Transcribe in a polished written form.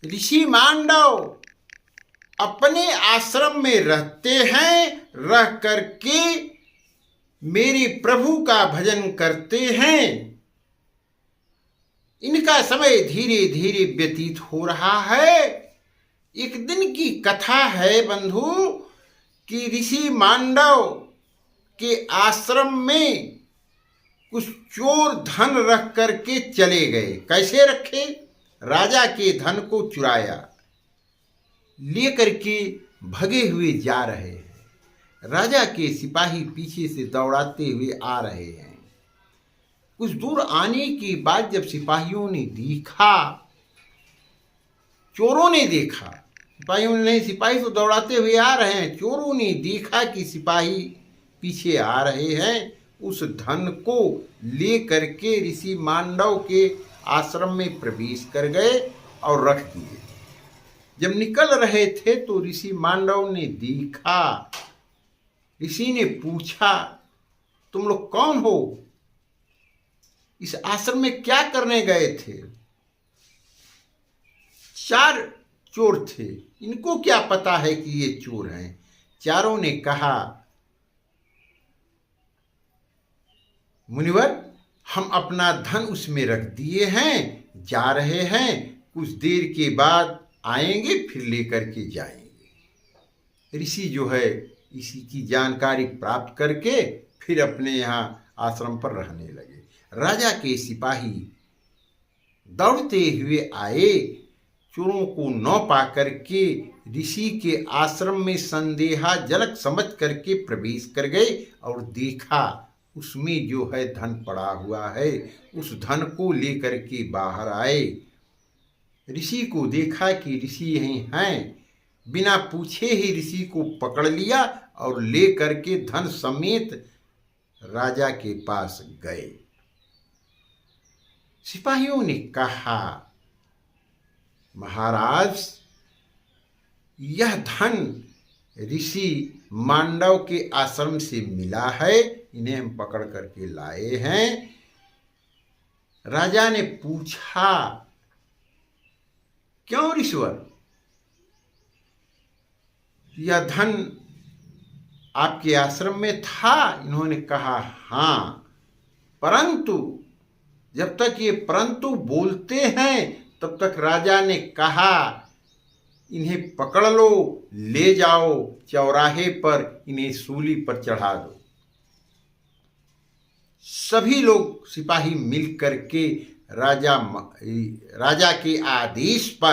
ऋषि मांडव अपने आश्रम में रहते हैं, रह करके मेरे प्रभु का भजन करते हैं। इनका समय धीरे धीरे व्यतीत हो रहा है। एक दिन की कथा है बंधु कि ऋषि मांडव के आश्रम में कुछ चोर धन रख करके चले गए। कैसे रखे? राजा के धन को चुराया, लेकर के भगे हुए जा रहे हैं। राजा के सिपाही पीछे से दौड़ाते हुए आ रहे हैं। कुछ दूर आने के बाद जब सिपाहियों ने देखा, चोरों ने देखा, सिपाहियों ने नहीं, सिपाही तो दौड़ाते हुए आ रहे हैं, चोरों ने देखा कि सिपाही पीछे आ रहे हैं, उस धन को ले करके ऋषि मांडव के आश्रम में प्रवेश कर गए और रख दिए। जब निकल रहे थे तो ऋषि मांडव ने देखा। ऋषि ने पूछा, तुम लोग कौन हो? इस आश्रम में क्या करने गए थे? 4 चोर थे, इनको क्या पता है कि ये चोर हैं? चारों ने कहा, मुनिवर, हम अपना धन उसमें रख दिए हैं, जा रहे हैं, कुछ देर के बाद आएंगे, फिर लेकर के जाएंगे। ऋषि जो है इसी की जानकारी प्राप्त करके फिर अपने यहाँ आश्रम पर रहने लगे। राजा के सिपाही दौड़ते हुए आए, चोरों को न पा करके ऋषि के आश्रम में संदेहाजनक समझ करके प्रवेश कर गए और देखा उसमें जो है धन पड़ा हुआ है। उस धन को लेकर के बाहर आए। ऋषि को देखा कि ऋषि यहीं हैं, बिना पूछे ही ऋषि को पकड़ लिया और ले करके धन समेत राजा के पास गए। सिपाहियों ने कहा, महाराज, यह धन ऋषि मांडव के आश्रम से मिला है, इन्हें हम पकड़ करके लाए हैं। राजा ने पूछा, क्यों ऋषिवर, यह धन आपके आश्रम में था? इन्होंने कहा, हाँ, परंतु जब तक ये परंतु बोलते हैं तब तक राजा ने कहा, इन्हें पकड़ लो, ले जाओ चौराहे पर, इन्हें सूली पर चढ़ा दो। सभी लोग सिपाही मिल करके राजा के आदेश पर